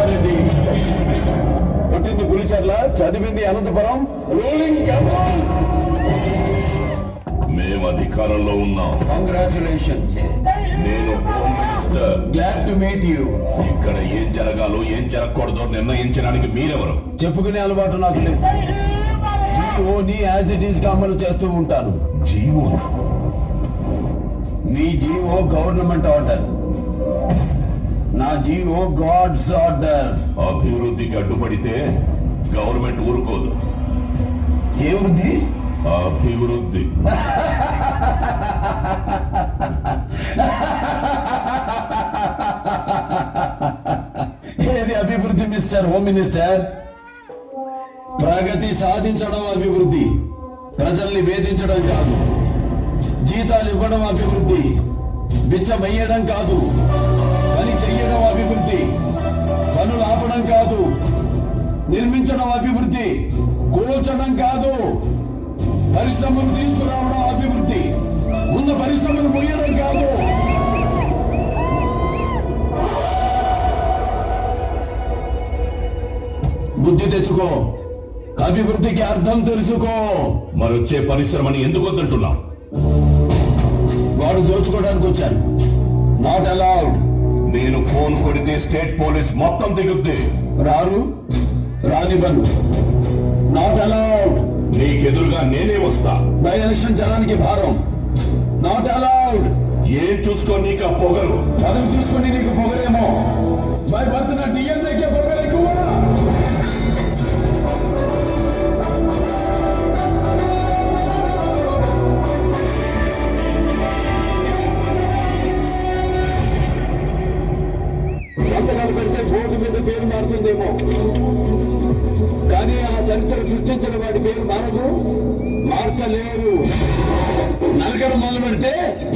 మారింది. పుట్టింది పులిచెర్ల, చదివింది అనంతపురం. రూలింగ్ కమాన్. మేము అధికారంలో ఉన్నాం. కంగ్రాచులేషన్స్. నేను home minister. Glad to meet you. ఇక్కడ ఏం జరగాలో ఏం జరగకూడదో నిర్ణయించడానికి మీరెవరు? చెప్పుకునే అలవాటు నాకు లేదు. జీవోని యాజ్ ఇట్ ఈస్ గా అమలు చేస్తూ ఉంటాను. జీవో? మీ జీవో గవర్నమెంట్ ఆర్డర్, నా జీవో గాడ్స్ ఆర్డర్. అభివృద్ధికి అడ్డుపడితే గవర్నమెంట్ ఊరుకోదు. ఏ వృద్ధి? అభివృద్ధి. ఏది అభివృద్ధి మిస్టర్ హోమ్ మినిస్టర్? ప్రగతి సాధించడం అభివృద్ధి, ప్రజల్ని వేధించడం కాదు. జీతాలు ఇవ్వడం అభివృద్ధి, బిచ్చమయ్యడం కాదు. పని చెయ్యడం అభివృద్ధి, పనులు ఆపడం కాదు. నిర్మించడం అభివృద్ధి, కూల్చడం కాదు. పరిశ్రమలు తీసుకురావడం అభివృద్ధి, ఉన్న పరిశ్రమలు మొయ్యడం కాదు. బుద్ధి తెచ్చుకో, అభివృద్ధికి అర్థం తెలుసుకో. మరొచ్చే పరిశ్రమని ఎందుకు వద్దంటున్నాం? వాడు దోచుకోవడానికి వచ్చారు. Not allowed. నేను ఫోన్ కొడితే స్టేట్ పోలీస్ మొత్తం దిగుద్ది. రారు, రానివ్వను. Not allowed. నీకెదురుగా నేనే వస్తా. బై ఎలక్షన్ జనానికి భారం. Not allowed. ఏం చూసుకో నీకు ఆ పొగరు? పదవి చూసుకుని నీకు పొగరేమో. బై బర్త్ నా డిఎన్ఏకే పొగరు ఎక్కువ. సంతకాలు పెడితే బోర్డు మీద పేరు మారుతుందేమో, కానీ ఆ చరిత్ర సృష్టించిన వాడి పేరు మారదు, మార్చలేరు. నలగడం మొదలు పెడితే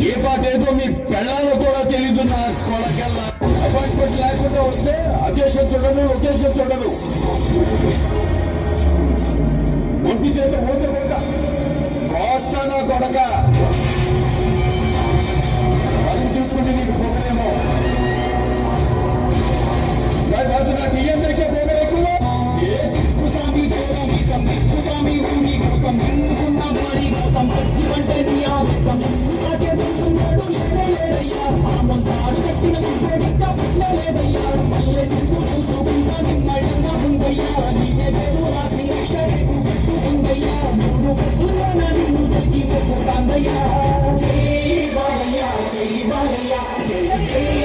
ఏ పాట ఏదో మీ పెళ్ళాలో కూడా తెలీదు. నా కొడకెళ్ళ అపాయింట్మెంట్ లేకుండా వస్తే అకేషన్ చూడను, లొకేషన్ చూడను. ఒంటి చేత ఊచ కొడక కోస్తా నా కొడక. పని చూసుకుంటే నీకు పొగరేమో. నాకు ఈఎంఐకే పొగ ఎక్కువ. జై బాలయ్య జై బాలయ్య జై జై